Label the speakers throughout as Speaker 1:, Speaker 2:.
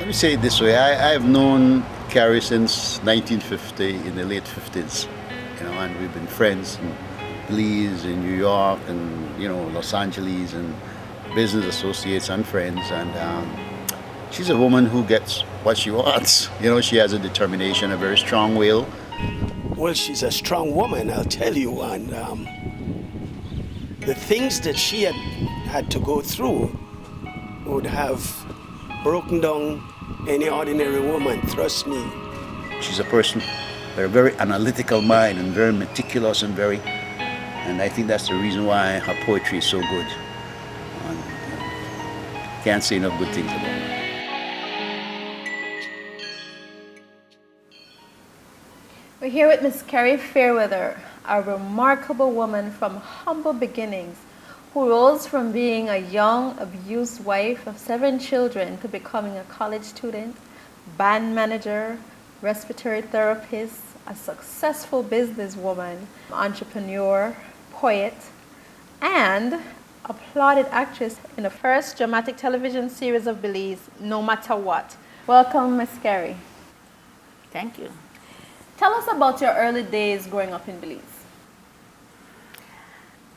Speaker 1: me say it this way. I've known Carrie since 1950, in the late 50s, and we've been friends in Belize, in New York, and, Los Angeles, and business associates and friends. And she's a woman who gets what she wants. She has a determination, a very strong will.
Speaker 2: Well, she's a strong woman, I'll tell you. And the things that she had to go through would have broken down any ordinary woman, trust me.
Speaker 1: She's a person with a very analytical mind and very meticulous and I think that's the reason why her poetry is so good. And, can't say enough good things about her.
Speaker 3: We're here with Miss Carrie Fairweather, a remarkable woman from humble beginnings who rose from being a young, abused wife of 7 children to becoming a college student, band manager, respiratory therapist, a successful businesswoman, entrepreneur, poet, and applauded actress in the first dramatic television series of Belize, No Matter What. Welcome, Miss Carrie.
Speaker 4: Thank you.
Speaker 3: Tell us about your early days growing up in Belize.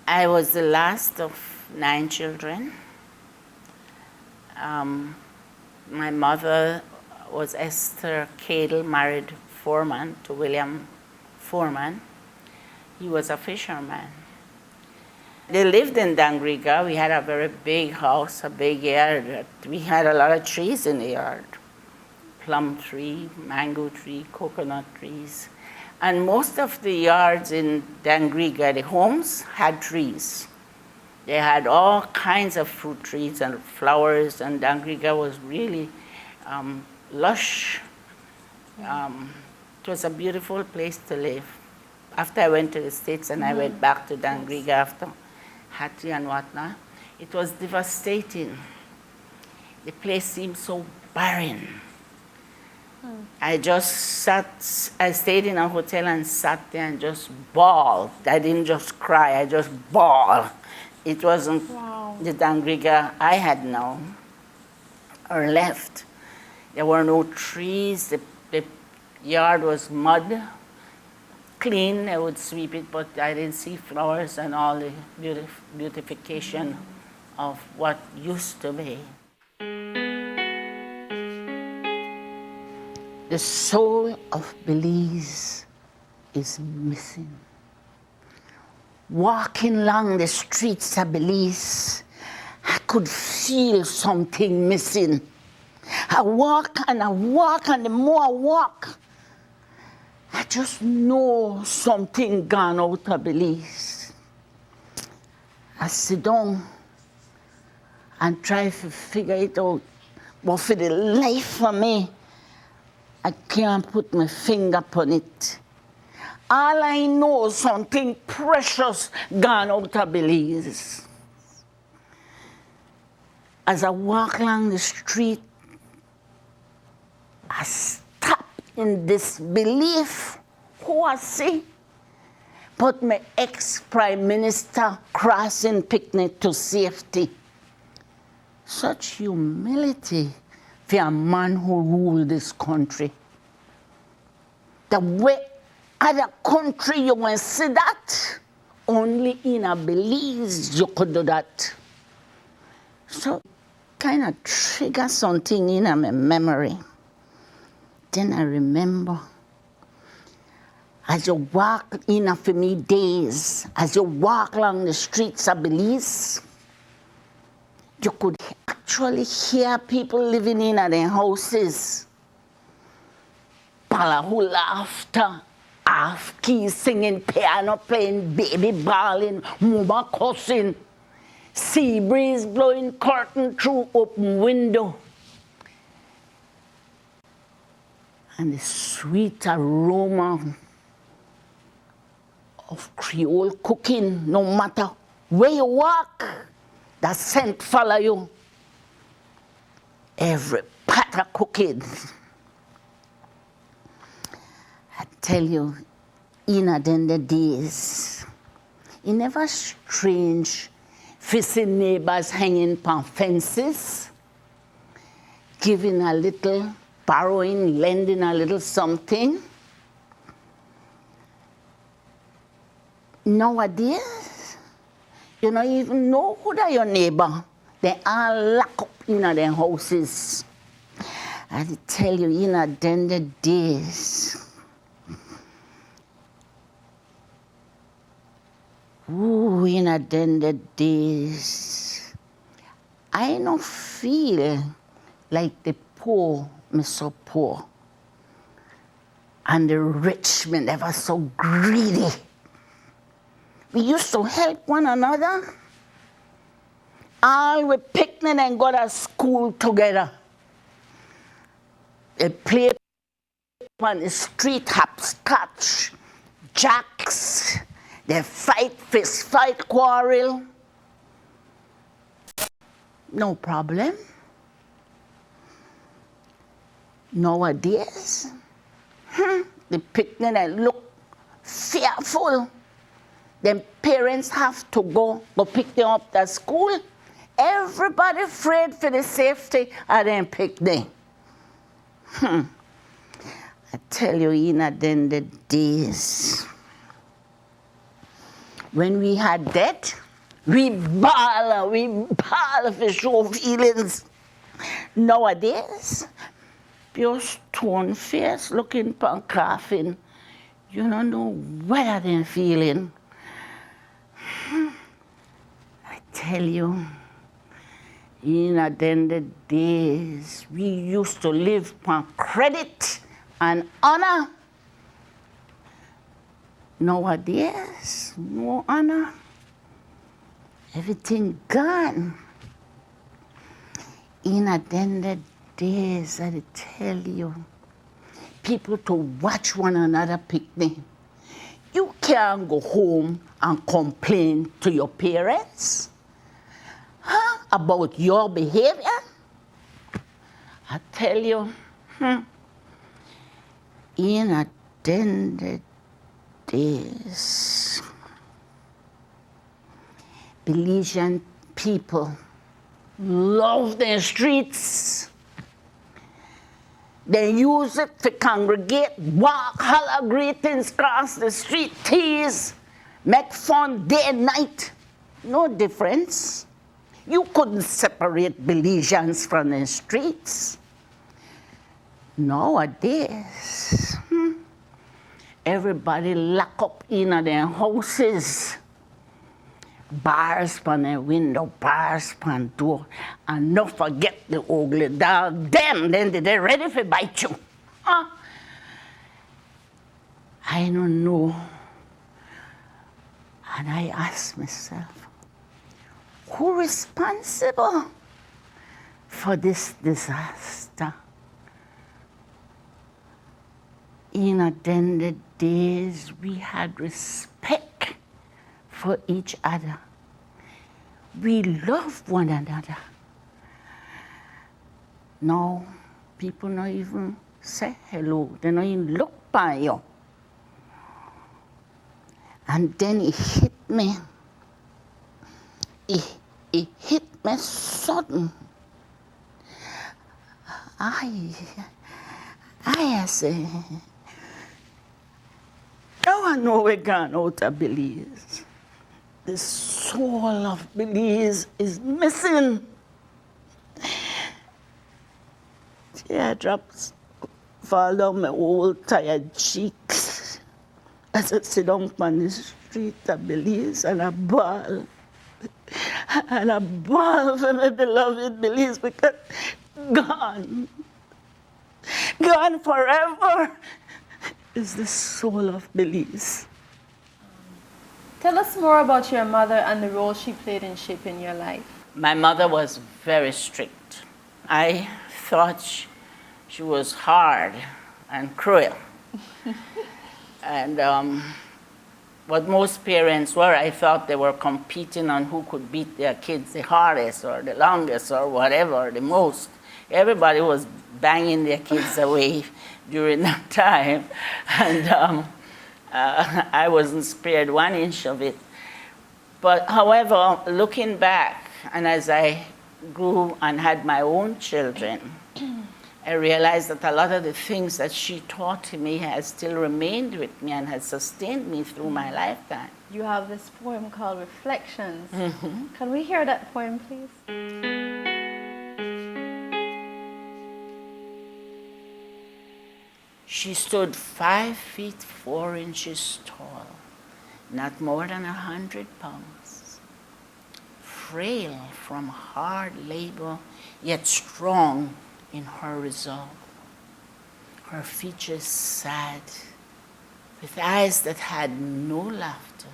Speaker 4: I was the last of 9 children. My mother was Esther Cadle, married Foreman to William Foreman. He was a fisherman. They lived in Dangriga. We had a very big house, a big yard. We had a lot of trees in the yard. Plum tree, mango tree, coconut trees. And most of the yards in Dangriga, the homes, had trees. They had all kinds of fruit trees and flowers, and Dangriga was really lush. It was a beautiful place to live. After I went to the States and I went back to Dangriga after Hattie and whatnot, it was devastating. The place seemed so barren. I stayed in a hotel and sat there and just bawled. I didn't just cry, I just bawled. It wasn't the Dangriga I had known or left. There were no trees, the yard was mud, clean, I would sweep it, but I didn't see flowers and all the beautification of what used to be. The soul of Belize is missing. Walking along the streets of Belize, I could feel something missing. I walk, and the more I walk, I just know something gone out of Belize. I sit down and try to figure it out, but for the life of me, I can't put my finger upon it. All I know is something precious gone out of Belize. As I walk along the street, I stop in disbelief. Who I see? But my ex-prime minister crossing picnic to safety. Such humility for a man who ruled this country. The way other country you will see that, only in a Belize you could do that. So kind of trigger something in my memory. Then I remember, as you walk in for me days, as you walk along the streets of Belize, you could actually hear people living in their houses. Palahu laughter, half keys singing, piano playing, baby bawling, mama cussing, sea breeze blowing curtain through open window. And the sweet aroma of Creole cooking, no matter where you walk, that scent follow you. Every pot of cooking. I tell you, in the days, it never strange to see neighbors hanging on fences, giving a little, borrowing, lending a little something. Nowadays, you don't even know who are your neighbor. They all lock up in their houses. I tell you, in the days, ooh, in the days, I don't feel like the poor me so poor and the rich me never so greedy. We used to help one another. All we picnic and go to school together. They play on the street, hopscotch, jacks. They fight, fist fight, quarrel. No problem. Nowadays, the picnic and look fearful. Then parents have to go pick them up at school. Everybody afraid for the safety of them picnic. I tell you, in the days when we had that, we bawl for show feelings. Nowadays, pure stone face looking for coughing. You don't know where they're feeling. I tell you, in the days, we used to live on credit and honor. Nowadays, no honor. Everything gone. In the days, I tell you, people to watch one another picnic. You can't go home and complain to your parents about your behavior. I tell you, in the days, Belizean people love their streets. They use it to congregate, walk, holler greetings across the street, tease, make fun day and night. No difference. You couldn't separate Belizeans from the streets. Nowadays, everybody lock up in their houses. Bars on the window, bars on the door, and not forget the ugly dog. Them, then they're ready to bite you. I don't know. And I ask myself, who responsible for this disaster? In the days, we had respect for each other. We love one another. Now, people don't even say hello. They don't even look by you. And then it hit me. It hit me sudden. I say, now I know we're gone out of Belize. The soul of Belize is missing. Teardrops fall down my old tired cheeks as I sit down on the street of Belize and I bawl. And I bawl for my beloved Belize because gone forever is the soul of Belize.
Speaker 3: Tell us more about your mother and the role she played in shaping your life.
Speaker 4: My mother was very strict. I thought she was hard and cruel. And what most parents were, I thought they were competing on who could beat their kids the hardest or the longest or whatever, the most. Everybody was banging their kids away during that time. And I wasn't spared 1 inch of it. But however, looking back, and as I grew and had my own children, I realized that a lot of the things that she taught me has still remained with me and has sustained me through my lifetime.
Speaker 3: You have this poem called Reflections. Can we hear that poem, please?
Speaker 4: She stood 5 feet 4 inches tall, not more than 100 pounds, frail from hard labor, yet strong in her resolve. Her features sad, with eyes that had no laughter,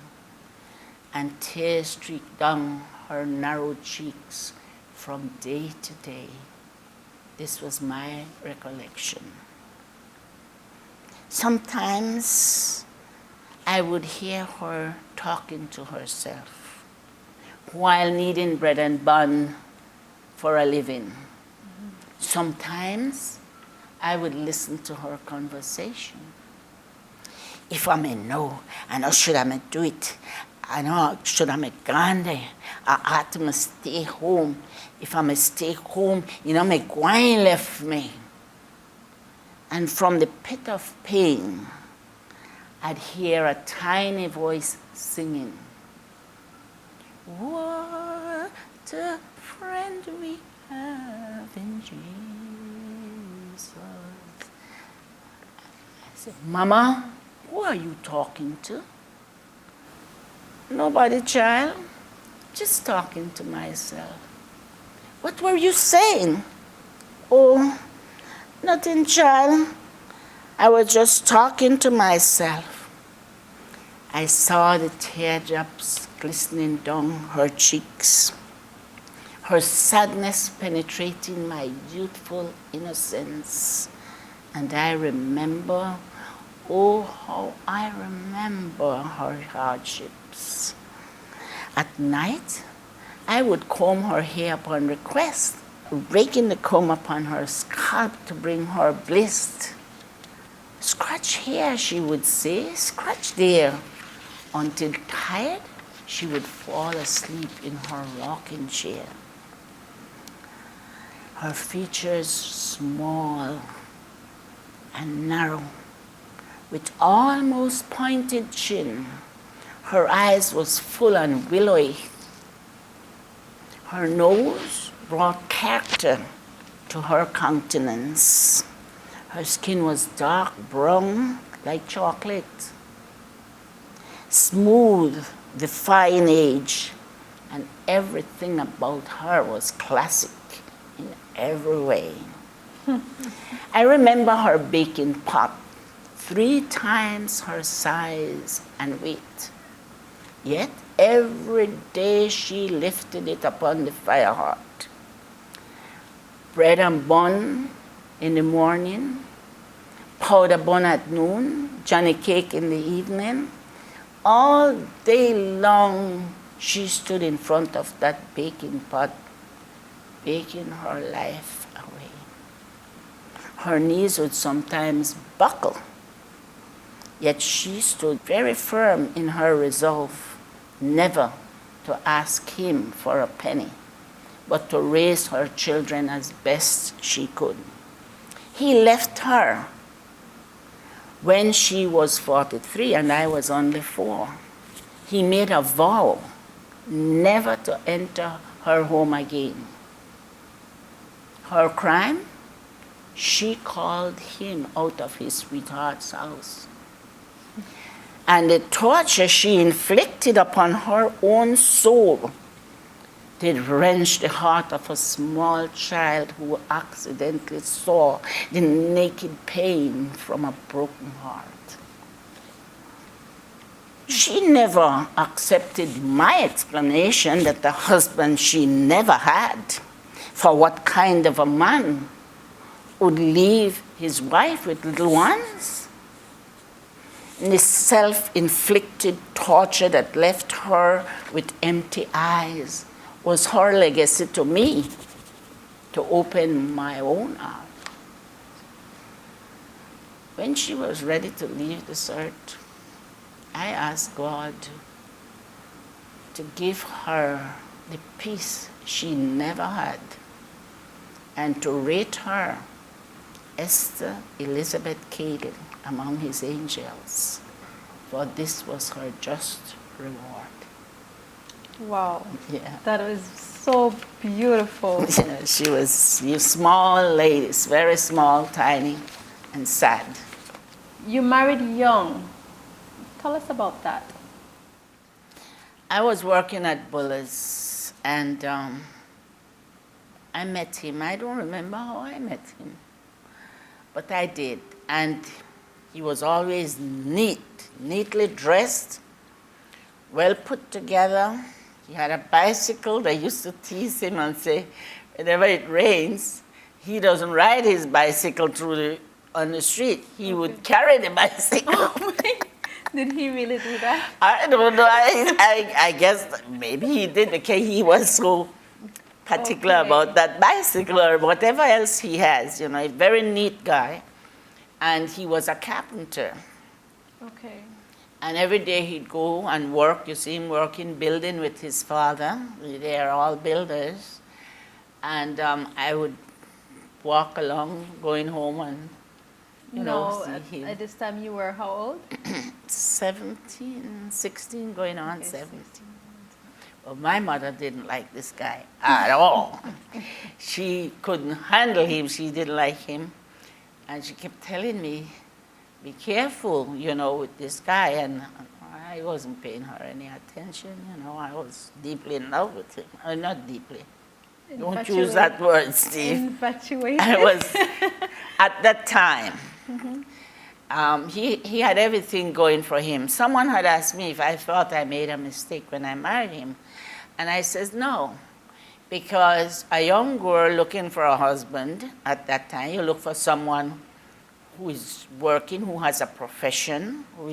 Speaker 4: and tears streaked down her narrow cheeks from day to day. This was my recollection. Sometimes I would hear her talking to herself while kneading bread and bun for a living. Sometimes I would listen to her conversation. If I may know, I know should I may do it. I know should I may gone there. I ought to stay home. If I may stay home, may go and left me. And from the pit of pain, I'd hear a tiny voice singing, "What a friend we have in Jesus." I said, "Mama, who are you talking to?" "Nobody, child. Just talking to myself." "What were you saying?" "Oh, nothing, child. I was just talking to myself." I saw the teardrops glistening down her cheeks, her sadness penetrating my youthful innocence. And I remember, oh, how I remember her hardships. At night, I would comb her hair upon request, raking the comb upon her scalp to bring her bliss. "Scratch here," she would say, "scratch there," until tired, she would fall asleep in her rocking chair. Her features small and narrow, with almost pointed chin. Her eyes was full and willowy. Her nose brought character to her countenance. Her skin was dark brown like chocolate, smooth, defying age, and everything about her was classic in every way. I remember her baking pot, 3 times her size and weight. Yet every day she lifted it upon the fire heart. Bread and bun in the morning, powder bun at noon, Johnny cake in the evening. All day long she stood in front of that baking pot, baking her life away. Her knees would sometimes buckle, yet she stood very firm in her resolve never to ask him for a penny, but to raise her children as best she could. He left her when she was 43 and I was only 4. He made a vow never to enter her home again. Her crime? She called him out of his sweetheart's house. And the torture she inflicted upon her own soul did wrench the heart of a small child who accidentally saw the naked pain from a broken heart. She never accepted my explanation that the husband she never had, for what kind of a man would leave his wife with little ones? And the self-inflicted torture that left her with empty eyes was her legacy to me, to open my own heart. When she was ready to leave this earth, I asked God to give her the peace she never had and to rate her Esther Elizabeth Cady among his angels, for this was her just reward.
Speaker 3: Wow.
Speaker 4: Yeah.
Speaker 3: That was so beautiful.
Speaker 4: Yeah, she was you small ladies, very small, tiny, and sad.
Speaker 3: You married young. Tell us about that.
Speaker 4: I was working at Buller's, and I met him. I don't remember how I met him, but I did. And he was always neatly dressed, well put together. He had a bicycle. They used to tease him and say, whenever it rains, he doesn't ride his bicycle on the street. He would carry the bicycle.
Speaker 3: Did he really do that?
Speaker 4: I don't know. I guess maybe he did because he was so particular about that bicycle or whatever else he has. A very neat guy. And he was a carpenter.
Speaker 3: Okay.
Speaker 4: And every day he'd go and work. You see him working, building with his father. They are all builders. And I would walk along, going home and, see him.
Speaker 3: At this time you were how old?
Speaker 4: 17, 16, going on 17. Well, my mother didn't like this guy at all. She couldn't handle him. She didn't like him. And she kept telling me, be careful, with this guy. And I wasn't paying her any attention, I was deeply in love with him. Not deeply. Don't use that word, Steve.
Speaker 3: Infatuated.
Speaker 4: I was, at that time, he had everything going for him. Someone had asked me if I thought I made a mistake when I married him. And I said, no. Because a young girl looking for a husband at that time, you look for someone who is working, who has a profession, who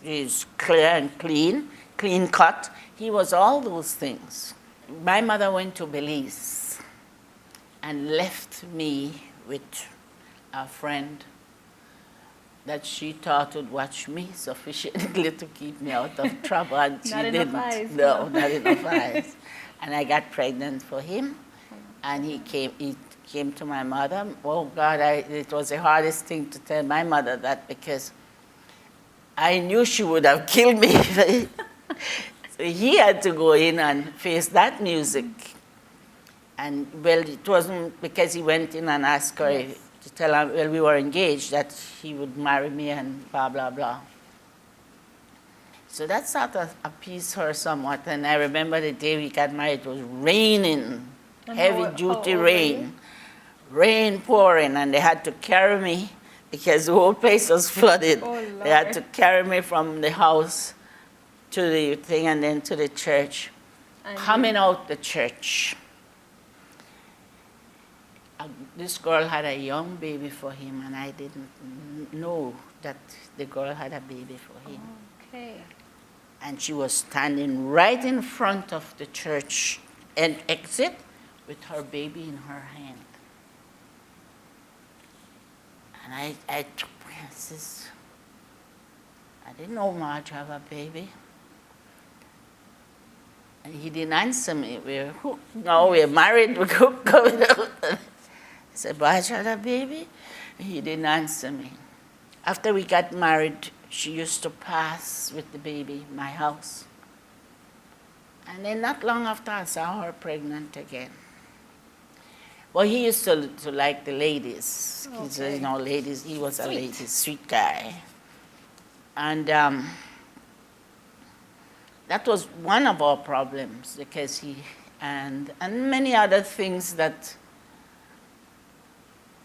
Speaker 4: is clear and clean cut. He was all those things. My mother went to Belize and left me with a friend that she thought would watch me sufficiently to keep me out of trouble, and she didn't. No, not enough eyes. And I got pregnant for him, and he came to my mother. Oh God, it was the hardest thing to tell my mother that, because I knew she would have killed me. So he had to go in and face that music. And well, it wasn't because he went in and asked her to tell her, well, we were engaged, that he would marry me and blah, blah, blah. So that sort of appeased her somewhat. And I remember the day we got married, it was raining, heavy-duty rain. Rain pouring, and they had to carry me because the whole place was flooded. Oh, they had to carry me from the house to the thing and then to the church. And coming out the church, this girl had a young baby for him, and I didn't know that the girl had a baby for him.
Speaker 3: Okay.
Speaker 4: And she was standing right in front of the church and exit with her baby in her hand. And I says, I didn't know Marge have a baby. And he didn't answer me. We're hooked. No, we're married. We're hooked. I said, Marge had a baby? And he didn't answer me. After we got married, she used to pass with the baby in my house. And then not long after, I saw her pregnant again. Well, he used to like the ladies. Okay. Ladies, he was a lady, sweet guy. And that was one of our problems, because and many other things that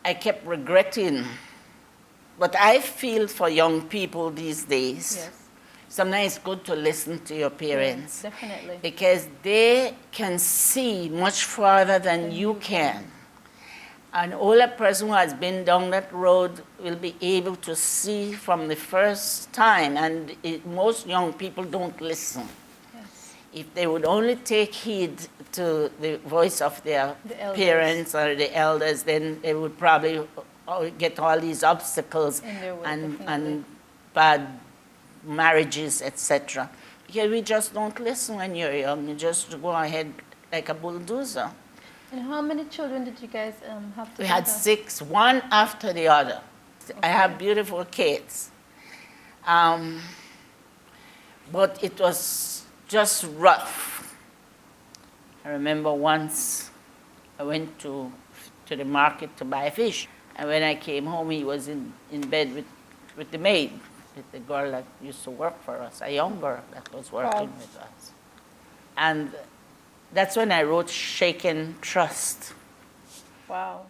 Speaker 4: I kept regretting. But I feel for young people these days, sometimes it's good to listen to your parents.
Speaker 3: Yes, definitely.
Speaker 4: Because they can see much farther than you can. An older person who has been down that road will be able to see from the first time, and most young people don't listen. Yes. If they would only take heed to the voice of their parents or the elders, then they would probably get all these obstacles and bad marriages, etc. Because we just don't listen when you're young. You just go ahead like a bulldozer.
Speaker 3: And how many children did you guys have together?
Speaker 4: We had 6, one after the other. I have beautiful kids. But it was just rough. I remember once I went to the market to buy fish. And when I came home, he was in bed with the maid, with the girl that used to work for us, a young girl that was working with us. And that's when I wrote Shaken Trust.
Speaker 3: Wow.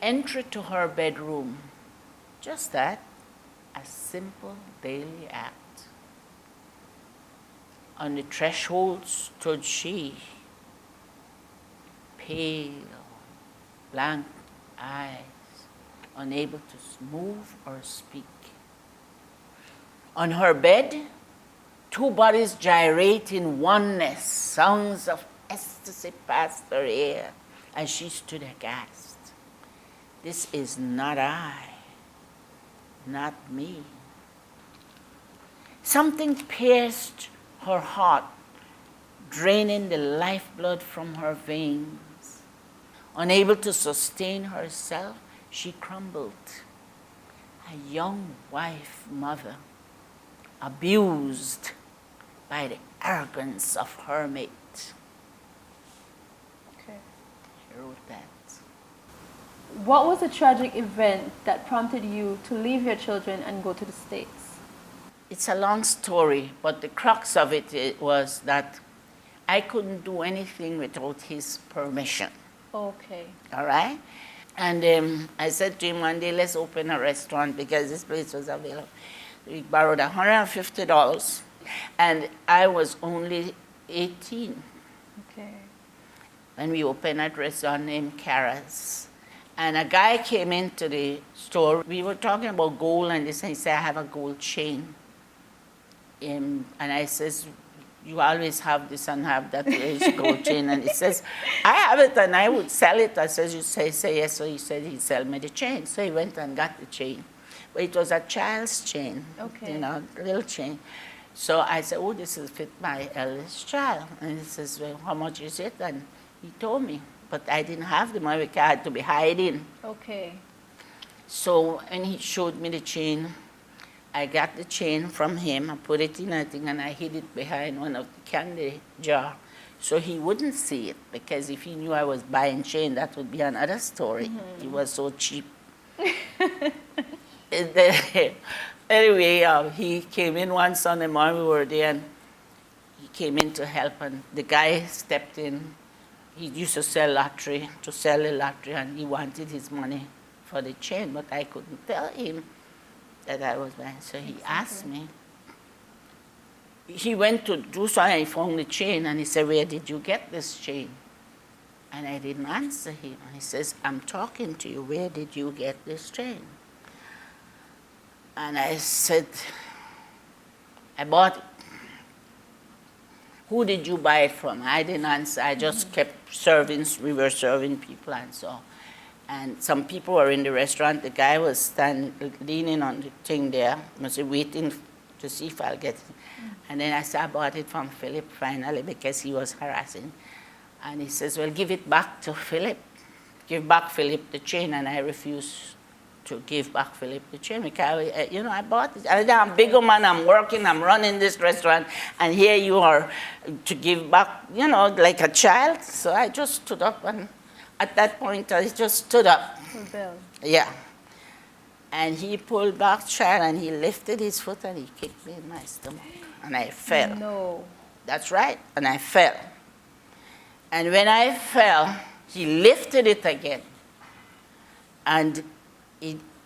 Speaker 4: Entry to her bedroom, just that, a simple daily act. On the threshold stood she, pale, blank eyes, unable to move or speak. On her bed, 2 bodies gyrate in oneness, songs of ecstasy passed her ear, and she stood aghast. This is not I, not me. Something pierced her heart, draining the lifeblood from her veins. Unable to sustain herself, she crumbled. A young wife, mother, abused by the arrogance of her mate.
Speaker 3: Okay.
Speaker 4: She wrote that.
Speaker 3: What was a tragic event that prompted you to leave your children and go to the States?
Speaker 4: It's a long story, but the crux of it was that I couldn't do anything without his permission.
Speaker 3: Okay.
Speaker 4: All right? And I said to him one day, let's open a restaurant because this place was available. We borrowed $150, and I was only 18
Speaker 3: Okay.
Speaker 4: when we opened a restaurant named Cara's. And a guy came into the store. We were talking about gold, and he said, I have a gold chain. And I says, you always have this and have that gold chain. And he says, I have it and I would sell it. I says, you say yes. So he said he'd sell me the chain. So he went and got the chain. But it was a child's chain,
Speaker 3: Okay.
Speaker 4: a little chain. So I said, oh, this will fit my eldest child. And he says, well, how much is it? And he told me. But I didn't have the money because I had to be hiding.
Speaker 3: Okay.
Speaker 4: So when he showed me the chain, I got the chain from him, I put it in a thing, and I hid it behind one of the candy jar. So he wouldn't see it, because if he knew I was buying chain, that would be another story. Mm-hmm. He was so cheap. Anyway, he came in one Sunday morning, we were there, and he came in to help, and the guy stepped in. He used to sell the lottery, and he wanted his money for the chain, but I couldn't tell him that I was buying. So he asked me. He went to do something, he found the chain, and he said, where did you get this chain? And I didn't answer him. He says, I'm talking to you, where did you get this chain? And I said, I bought it. Who did you buy it from? I didn't answer. I just kept serving. We were serving people and so. And some people were in the restaurant. The guy was leaning on the thing there, was waiting to see if I'll get it. And then I said, I bought it from Philip finally because he was harassing. And he says, well, give it back to Philip. Give back Philip the chain. And I refused to give back Philip the chain because, I bought it. I'm a bigger man, I'm working, I'm running this restaurant, and here you are to give back, like a child. So I just stood up, and at that point, I just stood up.
Speaker 3: Rebel.
Speaker 4: Yeah. And he pulled back child, and he lifted his foot, and he kicked me in my stomach, and I fell.
Speaker 3: No.
Speaker 4: That's right, and I fell. And when I fell, he lifted it again, and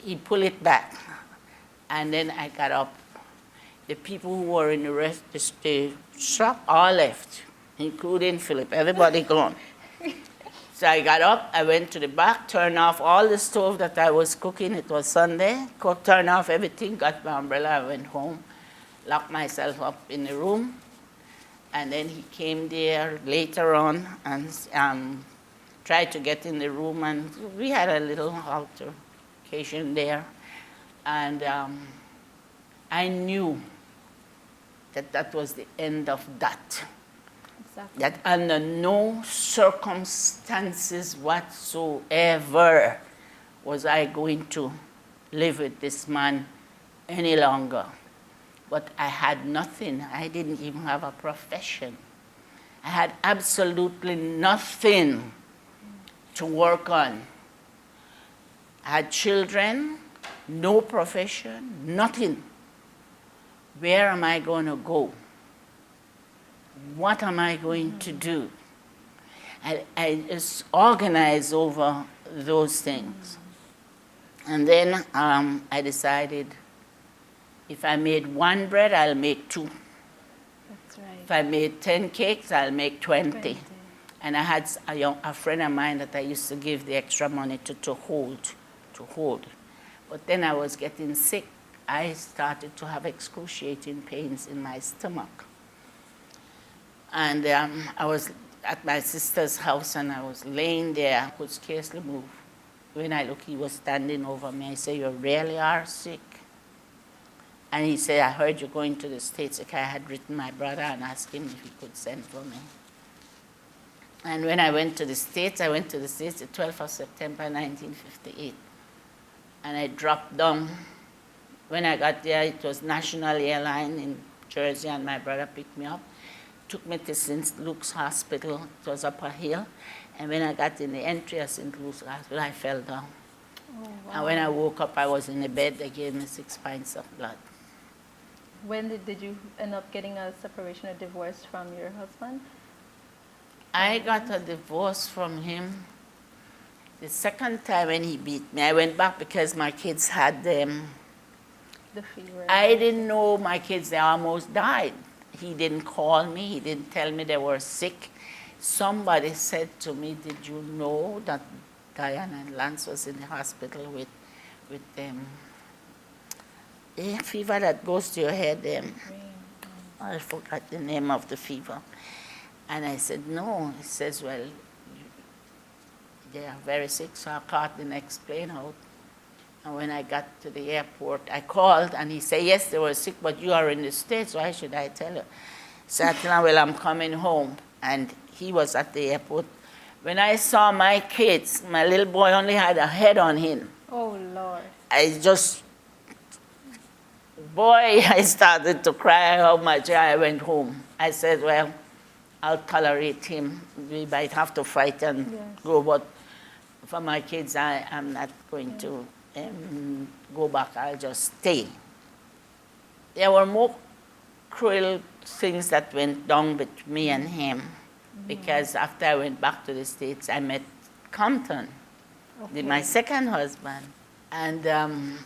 Speaker 4: he pulled it back, and then I got up. The people who were in the shop all left, including Philip. Everybody gone. So I got up, I went to the back, turned off all the stove that I was cooking. It was Sunday. Turned off everything, got my umbrella, I went home, locked myself up in the room, and then he came there later on and tried to get in the room, and we had a little altercation there. And I knew that was the end of that.
Speaker 3: Exactly.
Speaker 4: That under no circumstances whatsoever was I going to live with this man any longer. But I had nothing. I didn't even have a profession. I had absolutely nothing to work on. I had children, no profession, nothing. Where am I going to go? What am I going to do? I just organized over those things. And then I decided if I made one bread, I'll make two.
Speaker 3: That's right.
Speaker 4: If I made 10 cakes, I'll make 20.
Speaker 3: 20.
Speaker 4: And I had a friend of mine that I used to give the extra money to hold. But then I was getting sick. I started to have excruciating pains in my stomach. And I was at my sister's house, and I was laying there. I could scarcely move. When I looked, he was standing over me. I said, "You really are sick?" And he said, "I heard you're going to the States." I had written my brother and asked him if he could send for me. And when I went to the States the 12th of September 1958. And I dropped down. When I got there, it was National Airline in Jersey, and my brother picked me up, took me to St. Luke's Hospital. It was up a hill. And when I got in the entry of St. Luke's Hospital, I fell down.
Speaker 3: Oh, wow.
Speaker 4: And when I woke up, I was in the bed. They gave me 6 pints of blood.
Speaker 3: When did you end up getting a separation or divorce from your husband?
Speaker 4: I got a divorce from him the second time when he beat me. I went back because my kids had them.
Speaker 3: The fever.
Speaker 4: I didn't know my kids, they almost died. He didn't call me. He didn't tell me they were sick. Somebody said to me, "Did you know that Diana and Lance was in the hospital with a fever that goes to your head?" I forgot the name of the fever. And I said, "No." He says, "Well, they are very sick." So I caught the next plane out. And when I got to the airport, I called, and he said, "Yes, they were sick, but you are in the States. Why should I tell you?" So I told him, "Well, I'm coming home." And he was at the airport. When I saw my kids, my little boy only had a head on him.
Speaker 3: Oh, Lord.
Speaker 4: I started to cry how much. I went home. I said, "Well, I'll tolerate him. We might have to fight and go, but for my kids, I'm not going to go back. I'll just stay." There were more cruel things that went down with me and him, because after I went back to the States, I met Compton, my second husband, and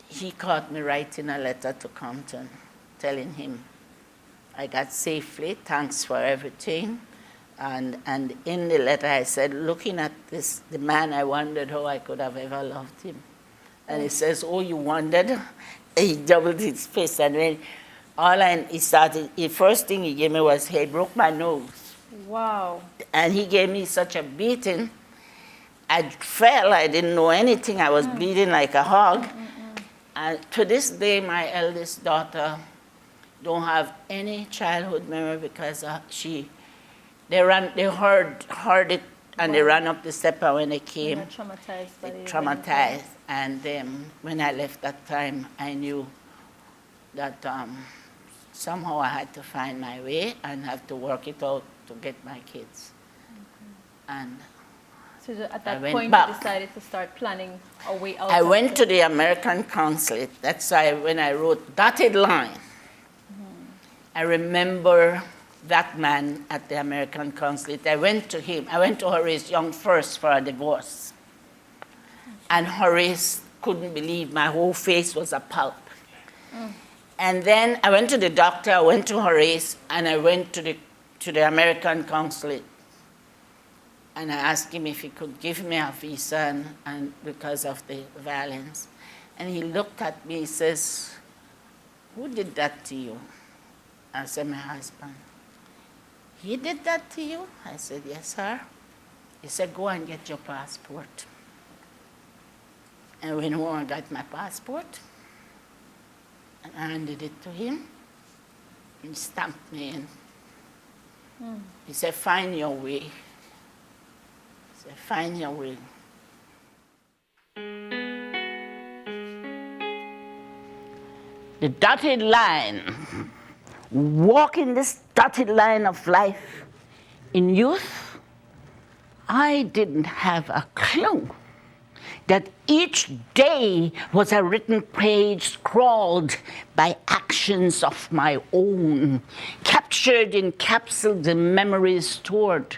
Speaker 4: he caught me writing a letter to Compton, telling him I got safely, thanks for everything. And in the letter I said, looking at the man, I wondered how I could have ever loved him. And he says, "Oh, you wondered?" He doubled his fist, and when the first thing he gave me was, he broke my nose.
Speaker 3: Wow.
Speaker 4: And he gave me such a beating. I fell, I didn't know anything. I was bleeding like a hog. And to this day, my eldest daughter don't have any childhood memory, because they heard it, and they ran up the step, and when they came,
Speaker 3: You're traumatized by the
Speaker 4: traumatized. And when I left that time, I knew that somehow I had to find my way and have to work it out to get my kids. And
Speaker 3: So at
Speaker 4: I
Speaker 3: that
Speaker 4: went
Speaker 3: point,
Speaker 4: back.
Speaker 3: you decided to start planning a way out.
Speaker 4: I
Speaker 3: of
Speaker 4: went
Speaker 3: it.
Speaker 4: to the American consulate. That's why when I wrote dotted line, I remember that man at the American consulate. I went to him. I went to Horace Young first for a divorce. And Horace couldn't believe my whole face was a pulp. And then I went to the doctor, I went to Horace, and I went to the American consulate. And I asked him if he could give me a visa and because of the violence. And he looked at me, he says, "Who did that to you?" I said, "My husband." "He did that to you?" I said, "Yes, sir." He said, "Go and get your passport." And I went home and got my passport, and I handed it to him. He stamped me in. He said, find your way. He said, find your way. The dotted line, walking this dotted line of life in youth, I didn't have a clue that each day was a written page scrawled by actions of my own, captured in capsules and memories stored,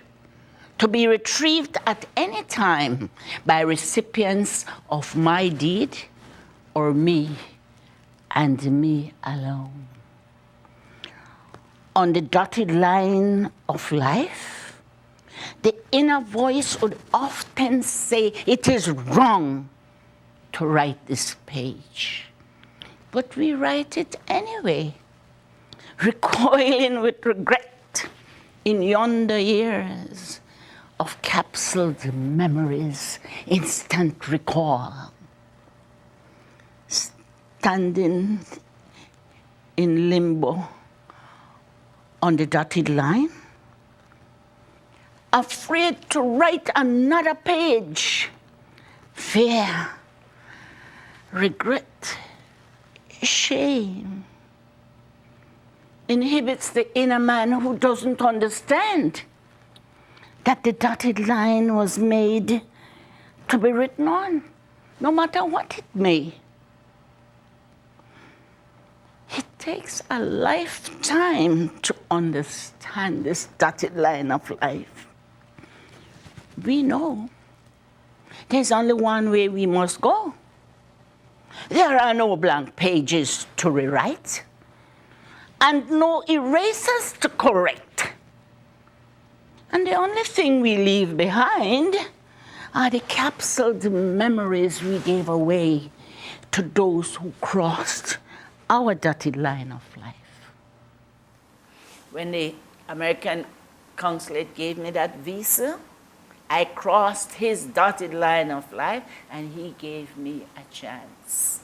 Speaker 4: to be retrieved at any time by recipients of my deed or me and me alone. On the dotted line of life, the inner voice would often say, it is wrong to write this page. But we write it anyway, recoiling with regret in yonder years of capsuled memories, instant recall. Standing in limbo on the dotted line, afraid to write another page. Fear, regret, shame inhibits the inner man who doesn't understand that the dotted line was made to be written on, no matter what it may. It takes a lifetime to understand this dotted line of life. We know there's only one way we must go. There are no blank pages to rewrite and no erasers to correct. And the only thing we leave behind are the capsuled memories we gave away to those who crossed our dotted line of life. When the American consulate gave me that visa, I crossed his dotted line of life, and he gave me a chance.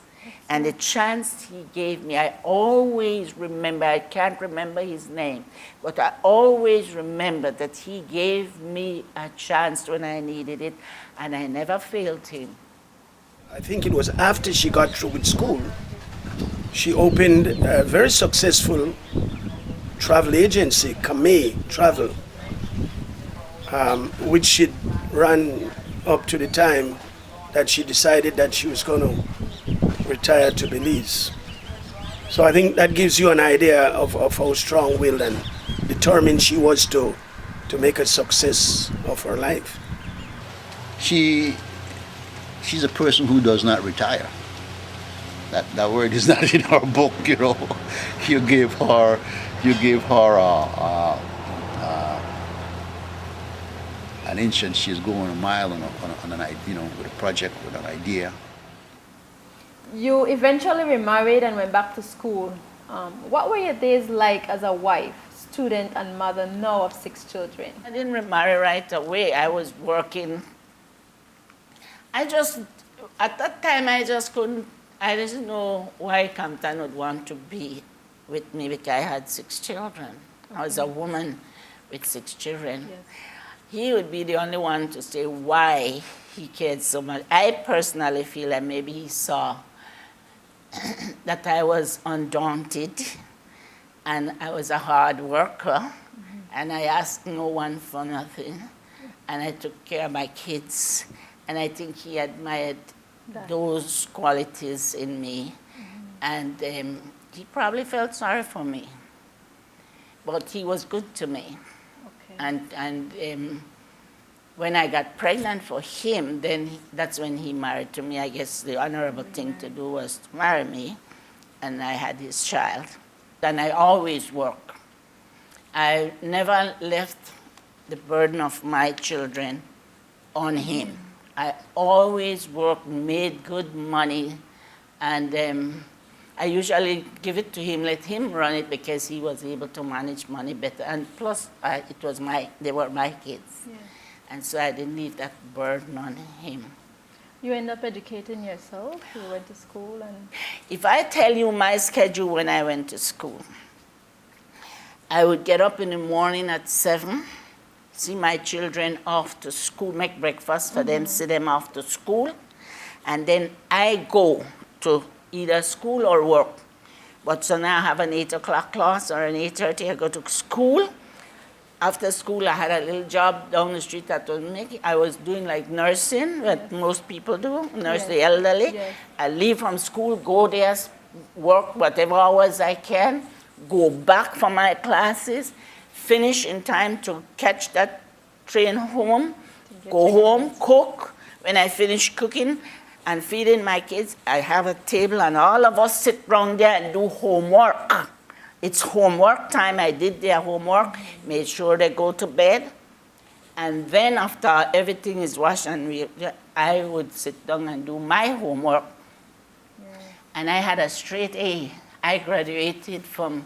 Speaker 4: And the chance he gave me, I always remember, I can't remember his name, but I always remember that he gave me a chance when I needed it, and I never failed him.
Speaker 2: I think it was after she got through with school, she opened a very successful travel agency, Kamei Travel, which she'd run up to the time that she decided that she was going to retire to Belize. So I think that gives you an idea of how strong-willed and determined she was to make a success of her life.
Speaker 1: She's a person who does not retire. That word is not in our book, you know. You give her an inch and she's going a mile on an, you know, with a project, with an idea.
Speaker 3: You eventually remarried and went back to school. What were your days like as a wife, student, and mother now of 6 children?
Speaker 4: I didn't remarry right away. I was working. At that time, I didn't know why Compton would want to be with me because I had 6 children. I was a woman with 6 children.
Speaker 3: Yes.
Speaker 4: He would be the only one to say why he cared so much. I personally feel that maybe he saw that I was undaunted and I was a hard worker, and I asked no one for nothing, and I took care of my kids, and I think he admired those qualities in me, and he probably felt sorry for me, but he was good to me.
Speaker 3: Okay.
Speaker 4: And when I got pregnant for him, then that's when he married to me. I guess the honorable thing to do was to marry me, and I had his child. And I always work. I never left the burden of my children on him. I always worked, made good money, and I usually give it to him, let him run it, because he was able to manage money better. And plus, they were my kids.
Speaker 3: Yeah.
Speaker 4: And so I didn't leave that burden on him.
Speaker 3: You end up educating yourself? You went to school and...
Speaker 4: If I tell you my schedule when I went to school, I would get up in the morning at 7, see my children off to school, make breakfast for them, see them off to school, and then I go to either school or work. But so now I have an 8 o'clock class or an 8:30, I go to school. After school, I had a little job down the street that was making. I was doing like nursing, what most people do, nurse the elderly.
Speaker 3: Yes.
Speaker 4: I leave from school, go there, work whatever hours I can, go back for my classes, finish in time to catch that train home, go home, cook. When I finish cooking and feeding my kids, I have a table and all of us sit around there and do homework. It's homework time. I did their homework, made sure they go to bed. And then after everything is washed, I would sit down and do my homework. And I had a straight A. I graduated from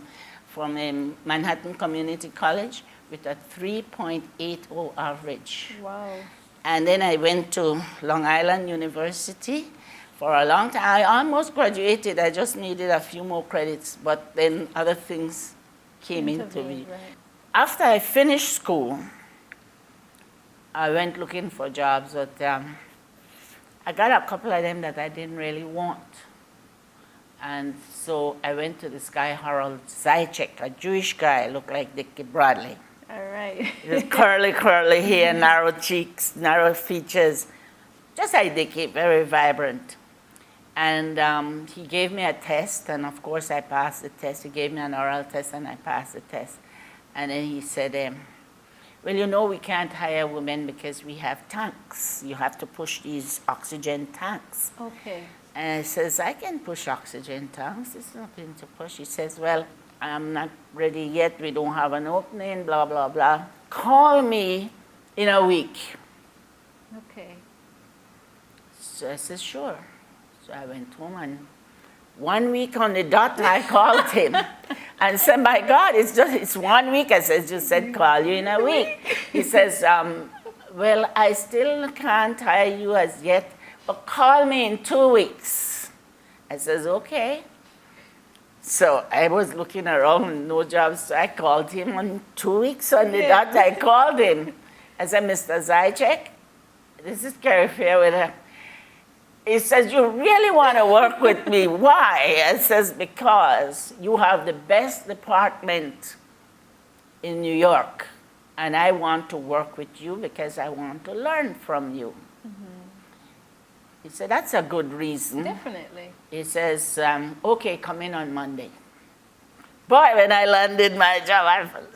Speaker 4: Manhattan Community College with a 3.80 average.
Speaker 3: Wow.
Speaker 4: And then I went to Long Island University for a long time. I almost graduated. I just needed a few more credits, but then other things came into me.
Speaker 3: Right.
Speaker 4: After I finished school, I went looking for jobs, but I got a couple of them that I didn't really want. And so I went to this guy, Harold Zaitchik, a Jewish guy, looked like Dickie Bradley.
Speaker 3: All right.
Speaker 4: With curly hair, narrow cheeks, narrow features, just like Dickie, very vibrant. And he gave me a test, and of course I passed the test. He gave me an oral test, and I passed the test. And then he said, well, you know, we can't hire women because we have tanks. You have to push these oxygen tanks.
Speaker 3: Okay.
Speaker 4: And I says, I can push oxygen tanks. It's nothing to push. He says, well, I'm not ready yet. We don't have an opening, blah, blah, blah. Call me in a week.
Speaker 3: Okay.
Speaker 4: So I said, sure. So I went home, and 1 week on the dot, I called him and said, my God, it's 1 week. I said, just said, call you in a week. He says, well, I still can't hire you as yet, but call me in 2 weeks. I says, okay. So I was looking around, no jobs, so I called him on 2 weeks on the dot. I called him. I said, Mr. Zaitchik, this is Carrie Fairweather. He says, you really want to work with me? Why? I says, because you have the best department in New York, and I want to work with you because I want to learn from you. He said, that's a good reason.
Speaker 3: Definitely.
Speaker 4: He says, okay, come in on Monday. Boy, when I landed my job, I felt,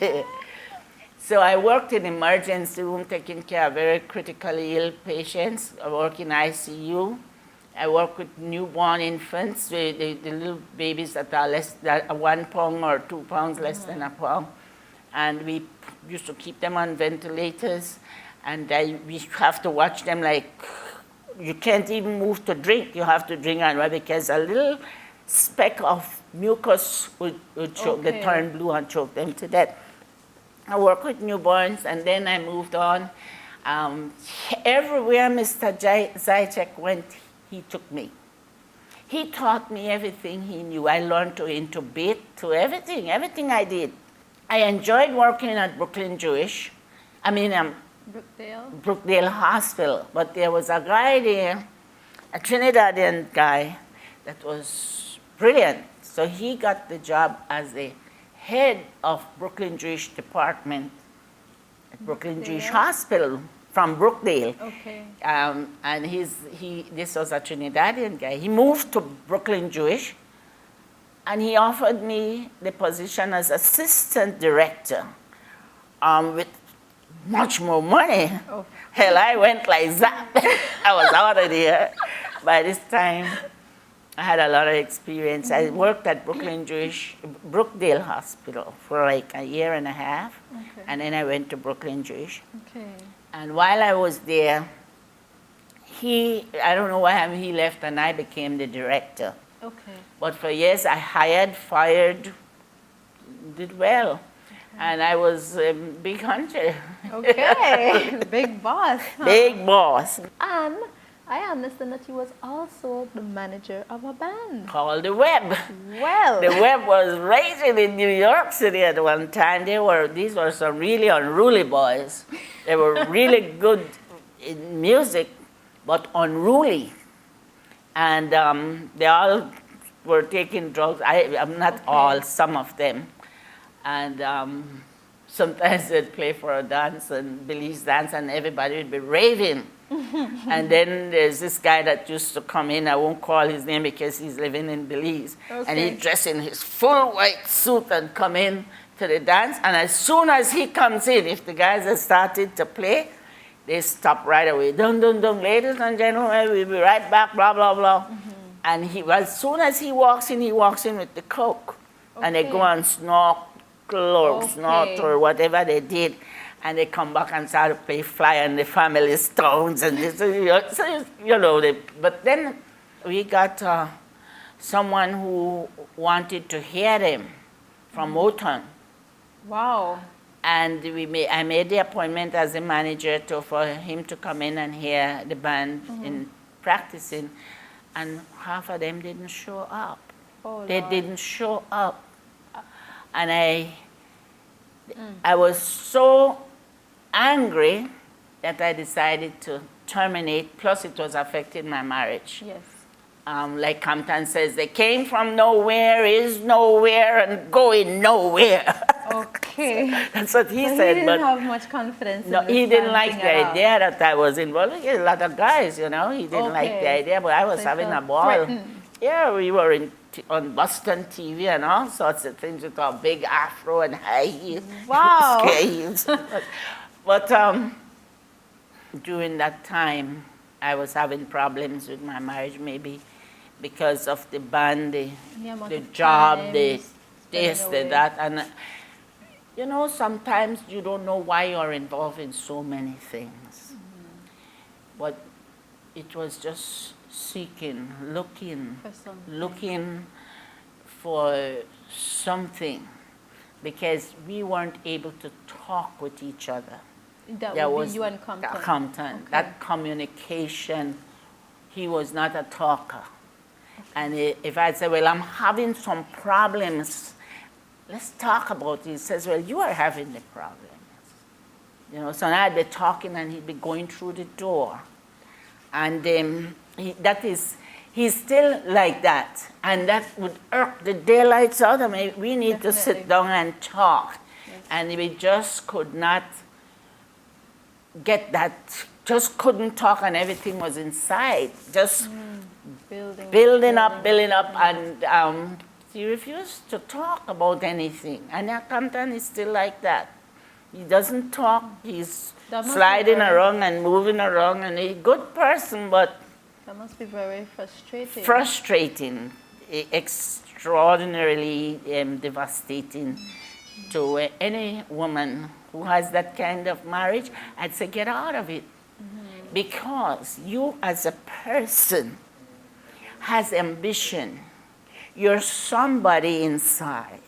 Speaker 4: oh. So I worked in emergency room taking care of very critically ill patients. I work in ICU. I work with newborn infants, the little babies that are 1 pound or 2 pounds, less than a pound. And we used to keep them on ventilators. And we have to watch them like, you can't even move to drink. You have to drink on well, because a little speck of mucus would choke, they turn blue and choke them to death. I work with newborns, and then I moved on. Everywhere Mr. Zaitchik went, he took me. He taught me everything he knew. I learned to intubate, to everything I did. I enjoyed working at Brooklyn Jewish. Brookdale Hospital. But there was a guy there, a Trinidadian guy, that was brilliant. So he got the job as the head of Brooklyn Jewish Department at Brooklyn Jewish Hospital from Brookdale.
Speaker 3: Okay.
Speaker 4: And this was a Trinidadian guy. He moved to Brooklyn Jewish, and he offered me the position as assistant director with much more money. Oh. Hell, I went like that. I was out of there. By this time, I had a lot of experience. I worked at Brookdale Hospital for like a year and a half, and then I went to Brooklyn Jewish.
Speaker 3: Okay.
Speaker 4: And while I was there, I don't know why he left, and I became the director.
Speaker 3: Okay.
Speaker 4: But for years, I hired, fired, did well. Okay. And I was big hunter.
Speaker 3: Okay, big boss. Huh?
Speaker 4: Big boss.
Speaker 3: And I understand that he was also the manager of a band.
Speaker 4: called the Web.
Speaker 3: Well,
Speaker 4: The Web was raging in New York City at one time. These were some really unruly boys. They were really good in music, but unruly. And they all were taking drugs. I'm not all, some of them. And sometimes they'd play for a dance, and Belize dance, and everybody would be raving. And then there's this guy that used to come in. I won't call his name because he's living in Belize.
Speaker 3: Okay.
Speaker 4: And he'd dress in his full white suit and come in to the dance. And as soon as he comes in, if the guys have started to play, they stop right away. Dun, dun, dun, ladies and gentlemen, we'll be right back, blah, blah, blah. And as soon as he walks in with the coke. And they go and snorkel or snort or whatever they did. And they come back and start to play Fly on the Family Stones. And this, but then we got someone who wanted to hear them from Motown.
Speaker 3: wow.
Speaker 4: And I made the appointment as a manager for him to come in and hear the band in practicing. And half of them didn't show up.
Speaker 3: Oh,
Speaker 4: They
Speaker 3: Lord.
Speaker 4: didn't show up. And I was so angry that I decided to terminate, plus it was affecting my marriage.
Speaker 3: Yes.
Speaker 4: Like Compton says, they came from nowhere, is nowhere, and going nowhere.
Speaker 3: Okay.
Speaker 4: That's what he
Speaker 3: So
Speaker 4: said.
Speaker 3: he didn't have much confidence
Speaker 4: No,
Speaker 3: in this
Speaker 4: he didn't
Speaker 3: band
Speaker 4: like
Speaker 3: thing
Speaker 4: the
Speaker 3: at all.
Speaker 4: idea that I was involved. Look at a lot of guys, He didn't like the
Speaker 3: Okay.
Speaker 4: idea, but I was
Speaker 3: So he
Speaker 4: having a
Speaker 3: felt
Speaker 4: ball.
Speaker 3: threatened.
Speaker 4: Yeah, we were on Boston TV and all sorts of things with our big afro and high heels.
Speaker 3: Wow.
Speaker 4: Square heels. But during that time, I was having problems with my marriage, maybe because of the band, the
Speaker 3: amount of
Speaker 4: job,
Speaker 3: time
Speaker 4: the
Speaker 3: spent
Speaker 4: this, the
Speaker 3: away.
Speaker 4: that. And sometimes you don't know why you're involved in so many things. But it was just seeking, looking for something, because we weren't able to talk with each other.
Speaker 3: That
Speaker 4: There
Speaker 3: would
Speaker 4: was
Speaker 3: be you and Compton.
Speaker 4: Compton.
Speaker 3: Okay.
Speaker 4: That communication, he was not a talker. And if I'd say, well, I'm having some problems, let's talk about it. He says, well, you are having the problems. So now I'd be talking and he'd be going through the door. And he's still like that. And that would irk the daylights out of me. We need to sit
Speaker 3: Definitely.
Speaker 4: down and talk.
Speaker 3: Yes.
Speaker 4: And we just could not get that, just couldn't talk, and everything was inside. Just building up, and he refused to talk about anything. And now Compton is still like that. He doesn't talk. He's
Speaker 3: That must be
Speaker 4: sliding
Speaker 3: very-
Speaker 4: around and moving around, and he's a good person, but
Speaker 3: That must be very frustrating.
Speaker 4: frustrating, extraordinarily devastating to any woman who has that kind of marriage. I'd say get out of it. Because you as a person has ambition. You're somebody inside.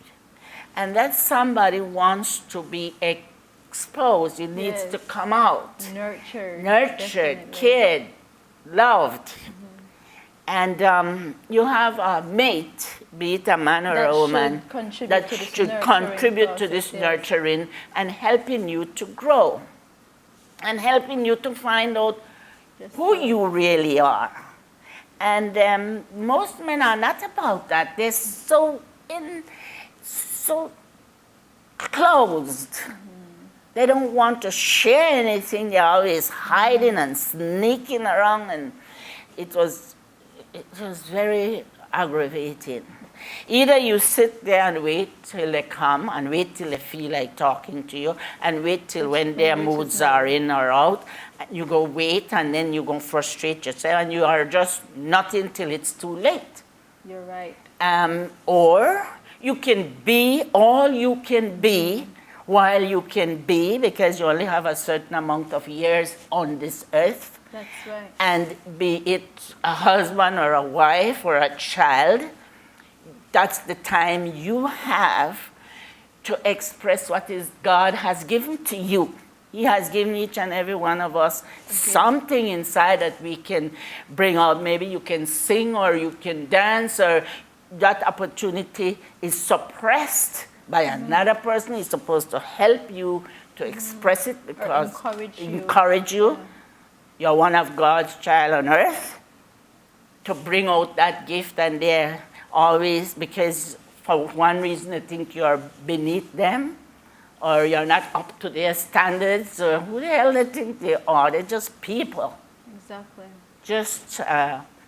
Speaker 4: And that somebody wants to be exposed. It needs
Speaker 3: Yes.
Speaker 4: to come out.
Speaker 3: Nurtured.
Speaker 4: Nurtured,
Speaker 3: definitely.
Speaker 4: cared, loved. And you have a mate, be it a man or
Speaker 3: That
Speaker 4: a woman,
Speaker 3: should contribute
Speaker 4: that
Speaker 3: to this
Speaker 4: should
Speaker 3: nurturing
Speaker 4: contribute to this
Speaker 3: process, yes.
Speaker 4: nurturing and helping you to grow and helping you to find out
Speaker 3: Yes,
Speaker 4: who
Speaker 3: sir.
Speaker 4: you really are. And most men are not about that. They're so closed. They don't want to share anything. They're always hiding and sneaking around, and it was very aggravating. Either you sit there and wait till they come, and wait till they feel like talking to you, and wait till when their moods are in or out. You go wait, and then you go frustrate yourself, and you are just nothing till it's too late.
Speaker 3: You're right.
Speaker 4: Or you can be all you can be while you can be, because you only have a certain amount of years on this earth.
Speaker 3: That's right.
Speaker 4: And be it a husband or a wife or a child, that's the time you have to express what is God has given to you. He has given each and every one of us something inside that we can bring out. Maybe you can sing or you can dance, or that opportunity is suppressed by another person. Is supposed to help you to express it because encourage you.
Speaker 3: Yeah.
Speaker 4: You're one of God's child on earth, to bring out that gift, and they're always, because for one reason they think you're beneath them or you're not up to their standards, or who the hell they think they are. They're just people.
Speaker 3: Exactly.
Speaker 4: Just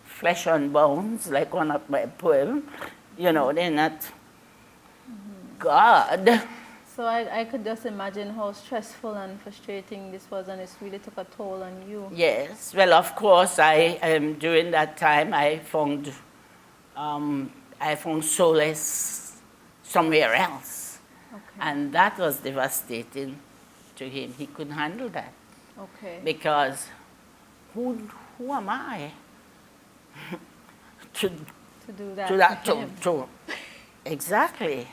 Speaker 4: flesh and bones, like one of my poems. You know, they're not God.
Speaker 3: So I could just imagine how stressful and frustrating this was, and it really took a toll on you.
Speaker 4: Yes. Well, of course, during that time, I found solace somewhere else.
Speaker 3: Okay.
Speaker 4: And that was devastating to him. He couldn't handle that.
Speaker 3: Okay.
Speaker 4: Because who am I to
Speaker 3: do that.
Speaker 4: do that
Speaker 3: to him.
Speaker 4: Exactly.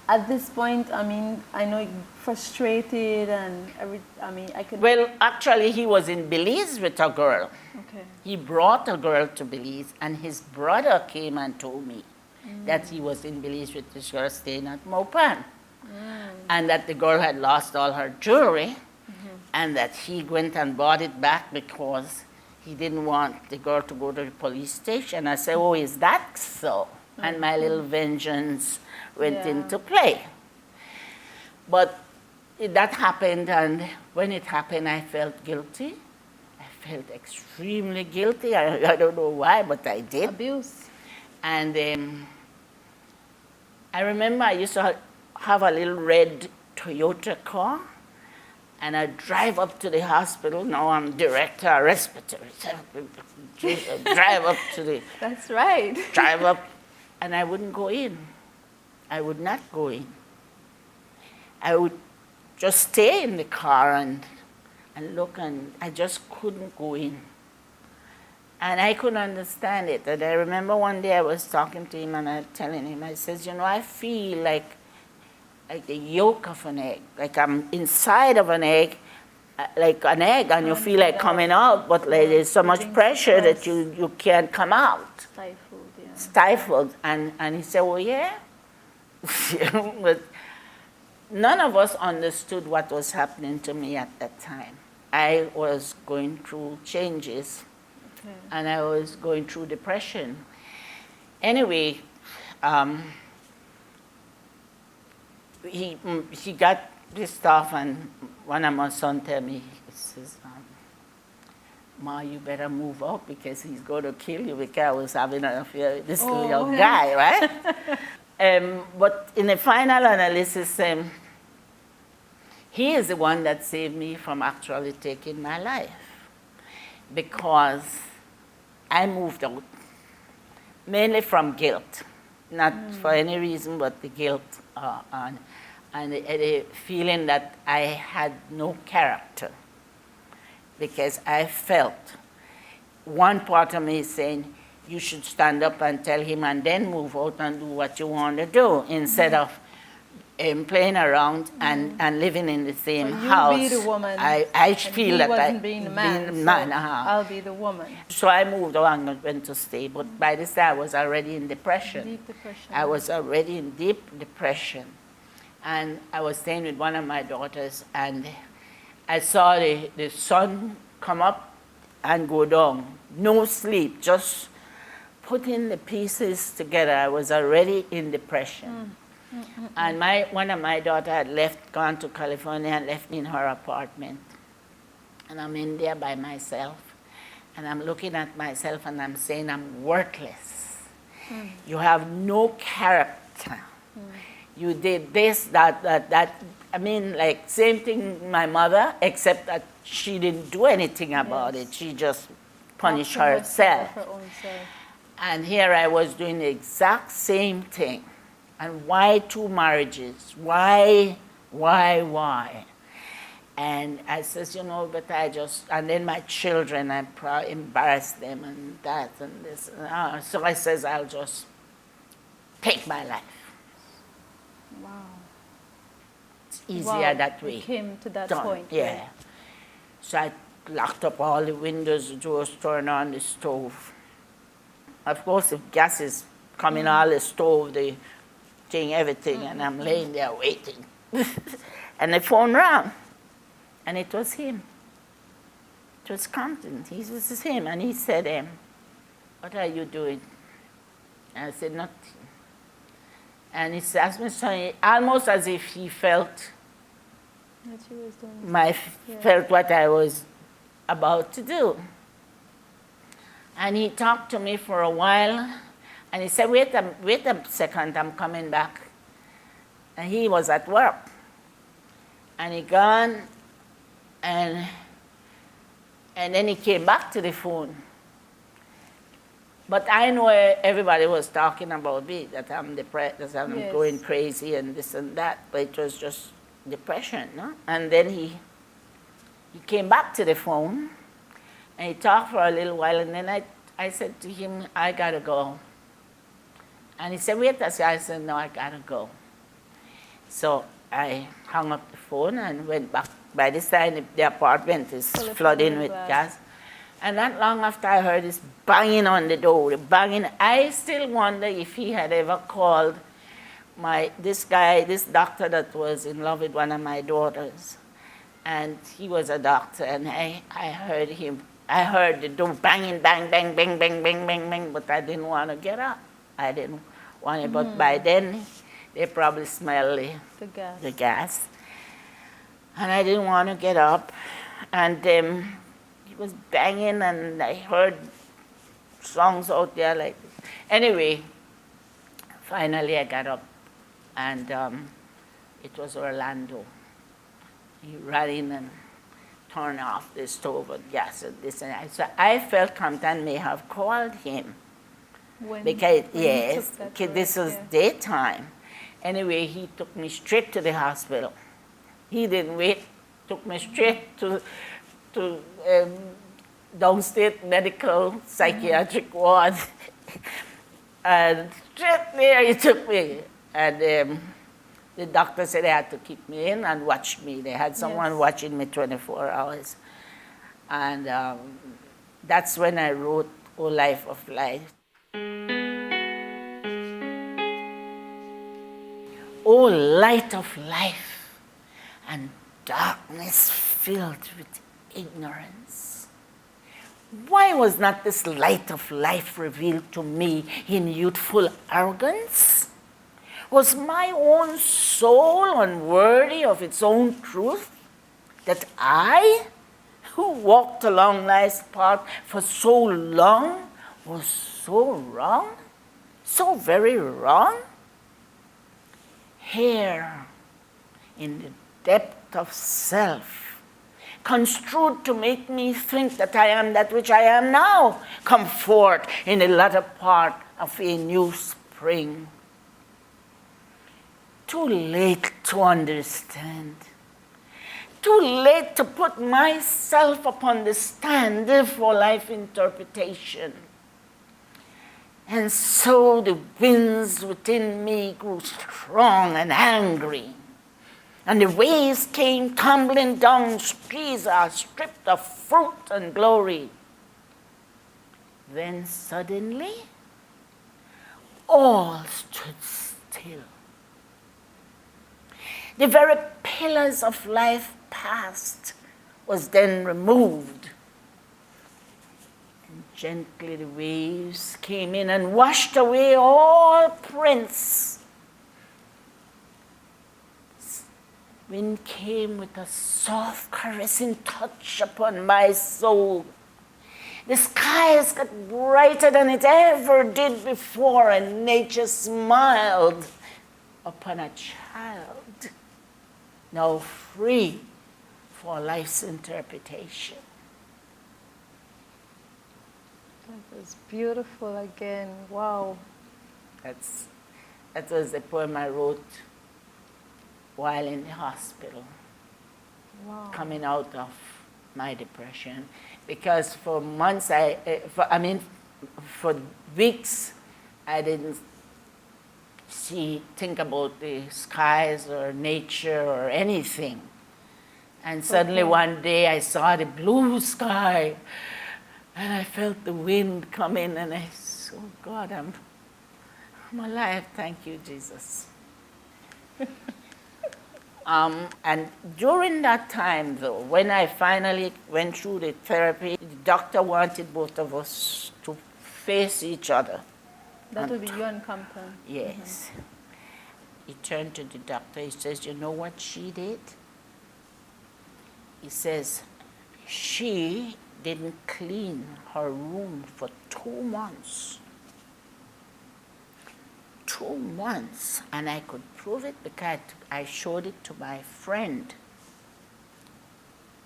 Speaker 3: At this point, I mean, I know you're frustrated and I could.
Speaker 4: Well, actually, he was in Belize with a girl.
Speaker 3: Okay.
Speaker 4: He brought a girl to Belize, and his brother came and told me that he was in Belize with this girl staying at Mopan, and that the girl had lost all her jewelry, and that he went and bought it back because he didn't want the girl to go to the police station. I said, oh, is that so? And my little vengeance went into play. But that happened, and when it happened, I felt guilty. I felt extremely guilty. I don't know why, but I did.
Speaker 3: Abuse.
Speaker 4: And I remember I used to have a little red Toyota car, and I drive up to the hospital. Now I'm director of respiratory. Drive up to the...
Speaker 3: That's right.
Speaker 4: Drive up, and I wouldn't go in. I would not go in. I would just stay in the car and look, and I just couldn't go in. And I couldn't understand it. And I remember one day I was talking to him and I was telling him, I says, I feel like the yolk of an egg, like I'm inside of an egg, like an egg, and you feel like coming out, but like there's so much pressure that you can't come out.
Speaker 3: Stifled, yeah.
Speaker 4: Stifled. And he said, well, yeah. But none of us understood what was happening to me at that time. I was going through changes, and I was going through depression. Anyway, he got pissed off, and one of my sons tell me, he says, Ma, you better move up because he's going to kill you, because I was having an affair with this little young guy, right? But in the final analysis, he is the one that saved me from actually taking my life, because I moved out, mainly from guilt, not for any reason but the guilt and the feeling that I had no character, because I felt one part of me saying, you should stand up and tell him and then move out and do what you want to do, instead of playing around and living in the same house.
Speaker 3: Be the woman.
Speaker 4: I feel that
Speaker 3: wasn't being the man. I'll be the woman.
Speaker 4: So I moved on and went to stay. But by this time I was already in depression.
Speaker 3: Deep depression.
Speaker 4: I was already in deep depression. And I was staying with one of my daughters, and I saw the sun come up and go down. No sleep, just putting the pieces together. I was already in depression. And one of my daughters had gone to California and left me in her apartment. And I'm in there by myself. And I'm looking at myself and I'm saying, I'm worthless. You have no character. You did this, that. I mean, like, same thing my mother, except that she didn't do anything about it. She just punished herself.
Speaker 3: Her own self.
Speaker 4: And here I was doing the exact same thing. And why 2 marriages? Why? And I says, but and then my children, I probably embarrassed them and that and this. So I says, I'll just take my life.
Speaker 3: Wow.
Speaker 4: it's easier
Speaker 3: Wow,
Speaker 4: that way.
Speaker 3: it came to that
Speaker 4: Done.
Speaker 3: point.
Speaker 4: Yeah.
Speaker 3: Right.
Speaker 4: So I locked up all the windows, the doors, turned on the stove. Of course, if gas is coming out the stove, the thing, everything, and I'm laying there waiting. And the phone rang, and it was him. It was Compton. It was him, and he said, "What are you doing?" And I said, "Nothing." And he asked me something, almost as if he felt
Speaker 3: That she was doing.
Speaker 4: felt what I was about to do. And he talked to me for a while, and he said, wait a second, I'm coming back. And he was at work. And he gone, and then he came back to the phone. But I know everybody was talking about me, that I'm depressed, that I'm
Speaker 3: Yes.
Speaker 4: going crazy and this and that, but it was just depression, no? And then he came back to the phone, and he talked for a little while, and then I said to him, I gotta go. And he said, wait a second. I said, no, I gotta go. So I hung up the phone and went back. By this time, the apartment is flooding with gas. And not long after, I heard this banging on the door, the banging. I still wonder if he had ever called this doctor that was in love with one of my daughters. And he was a doctor, and I heard the door banging, bang, bang, bang, bang, bang, bang, bang, but I didn't want to get up. I didn't want to, but by then, they probably smelled the gas. And I didn't want to get up. And he was banging, and I heard songs out there like this. Anyway, finally I got up, and it was Orlando. He ran in and turned off the stove and gas and this and that. So I felt Compton may have called him. Because this was daytime. Anyway, he took me straight to the hospital. He didn't wait, took me straight to downstate medical psychiatric ward. And straight there he took me. And the doctor said they had to keep me in and watch me. They had someone watching me 24 hours. And that's when I wrote O Life of Life. O light of life and darkness filled with ignorance. Why was not this light of life revealed to me in youthful arrogance? Was my own soul unworthy of its own truth? That I, who walked along life's path for so long, was so wrong? So very wrong? Here, in the depth of self, construed to make me think that I am that which I am now, come forth in the latter part of a new spring. Too late to understand. Too late to put myself upon the stand for life interpretation. And so the winds within me grew strong and angry. And the waves came tumbling down, trees are stripped of fruit and glory. Then suddenly, all stood still. The very pillars of life past was then removed. And gently the waves came in and washed away all prints. Wind came with a soft, caressing touch upon my soul. The skies got brighter than it ever did before, and nature smiled upon a child, now free for life's interpretation.
Speaker 3: That was beautiful again. Wow.
Speaker 4: That was the poem I wrote while in the hospital, coming out of my depression. Because for months, for weeks, I didn't think about the skies or nature or anything. And suddenly one day I saw the blue sky and I felt the wind come in and I said, oh God, I'm alive. Thank you, Jesus. And during that time, though, when I finally went through the therapy, the doctor wanted both of us to face each other.
Speaker 3: That would be you and Compton.
Speaker 4: Yes. He turned to the doctor. He says, you know what she did? He says, she didn't clean her room for 2 months. 2 months. And I could prove it because I showed it to my friend.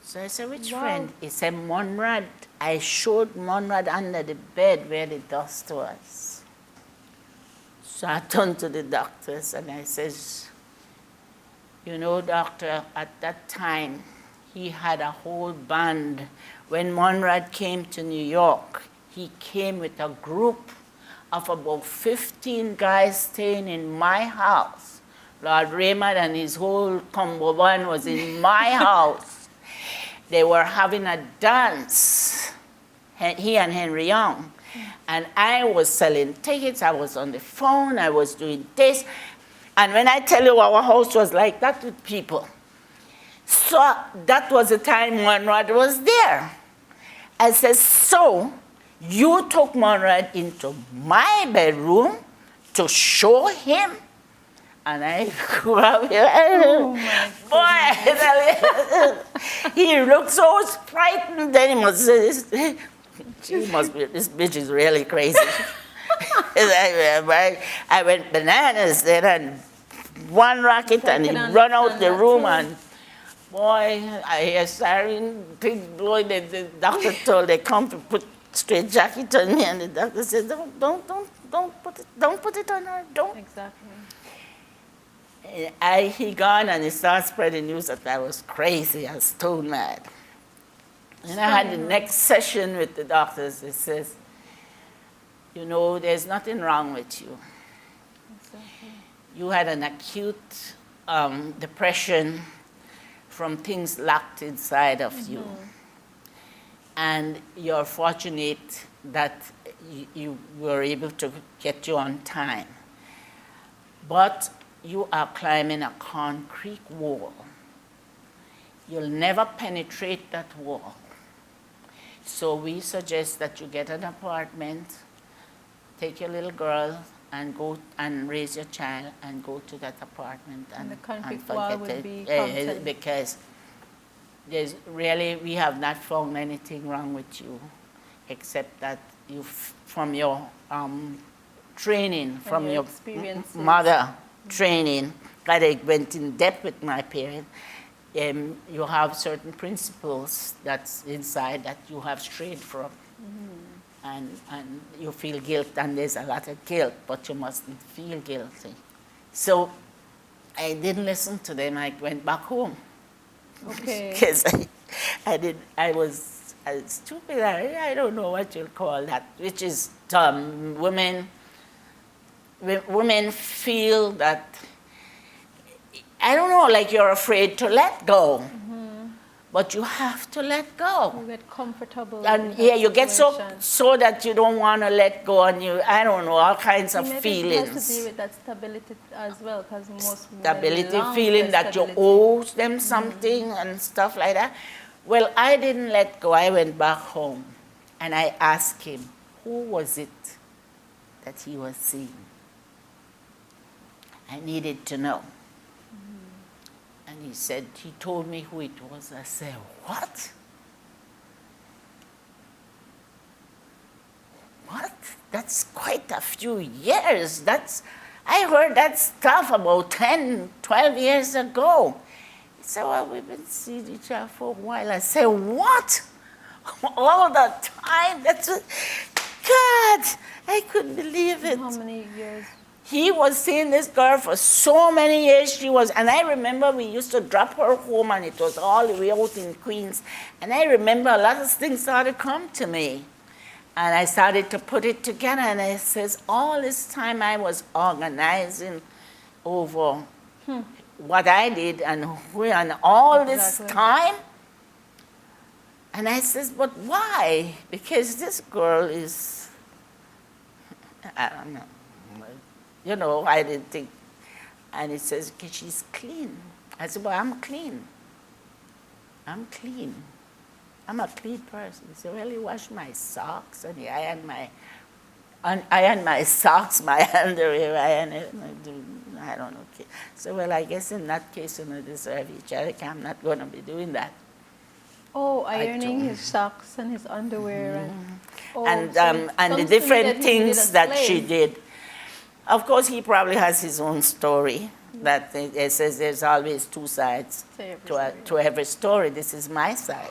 Speaker 4: So I said, which friend? He said, Monrad. I showed Monrad under the bed where the dust was. So I turned to the doctors and I says, you know, doctor, at that time, he had a whole band. When Monrad came to New York, he came with a group of about 15 guys staying in my house. Lord Raymond and his whole combo band was in my house. They were having a dance, he and Henry Young. And I was selling tickets, I was on the phone, I was doing this. And when I tell you our house was like that with people. So that was the time Monrad was there. I said, so you took Monrad into my bedroom to show him? And I grabbed him. Oh boy, he looked so frightened. Then he must say, this bitch is really crazy. I went bananas then and one racket and he run out the room and boy, I hear siren, pig blowing. The doctor told they come to put straight jacket on me and the doctor said, don't put it on her, don't.
Speaker 3: Exactly.
Speaker 4: He gone and he started spreading news that I was crazy, I was stone mad. And I had the next session with the doctors. It says, you know, there's nothing wrong with you.
Speaker 3: Exactly.
Speaker 4: You had an acute depression from things locked inside of you. And you're fortunate that you were able to get you on time. But you are climbing a concrete wall. You'll never penetrate that wall. So we suggest that you get an apartment, take your little girl, and go and raise your child and go to that apartment and
Speaker 3: the concrete
Speaker 4: forget
Speaker 3: wall would
Speaker 4: it.
Speaker 3: be
Speaker 4: Because there's really, we have not found anything wrong with you, except that you, from your training, from your mother training, that I went in depth with my parents. You have certain principles that's inside that you have strayed from. And you feel guilt, and there's a lot of guilt, but you mustn't feel guilty. So I didn't listen to them. I went back home.
Speaker 3: Okay.
Speaker 4: Because I was stupid. I don't know what you'll call that, which is women feel that, I don't know, like you're afraid to let go. But you have to let go.
Speaker 3: You get comfortable.
Speaker 4: And yeah, you get so that you don't want to let go, and I don't know, all kinds of feelings.
Speaker 3: It has to do with that stability as well, because most
Speaker 4: stability, feeling that you owe them something and stuff like that. Well, I didn't let go. I went back home, and I asked him, who was it that he was seeing? I needed to know. And he said, he told me who it was. I said, what? What? That's quite a few years. I heard that stuff about 10, 12 years ago. He said, well, we've been seeing each other for a while. I said, what? All the time? God, I couldn't believe it.
Speaker 3: How many years?
Speaker 4: He was seeing this girl for so many years. And I remember we used to drop her home, and it was all the way out in Queens. And I remember a lot of things started to come to me. And I started to put it together, and I says, all this time I was organizing over what I did and who, and all this
Speaker 3: Exactly.
Speaker 4: time. And I says, but why? Because this girl is, I don't know. You know, I didn't think. And he says, because she's clean. I said, well, I'm clean. I'm clean. I'm a clean person. He said, well, he washed my socks and he ironed my socks, my underwear, I don't know. So, well, I guess in that case, deserve each other. I'm not going to be doing that.
Speaker 3: Oh, ironing his socks and his underwear and
Speaker 4: And
Speaker 3: so it
Speaker 4: and the
Speaker 3: comes to me
Speaker 4: different
Speaker 3: that he needed
Speaker 4: things
Speaker 3: a
Speaker 4: that she
Speaker 3: slave.
Speaker 4: did. Of course, he probably has his own story. That it says there's always two sides
Speaker 3: To every
Speaker 4: to every story. This is my side.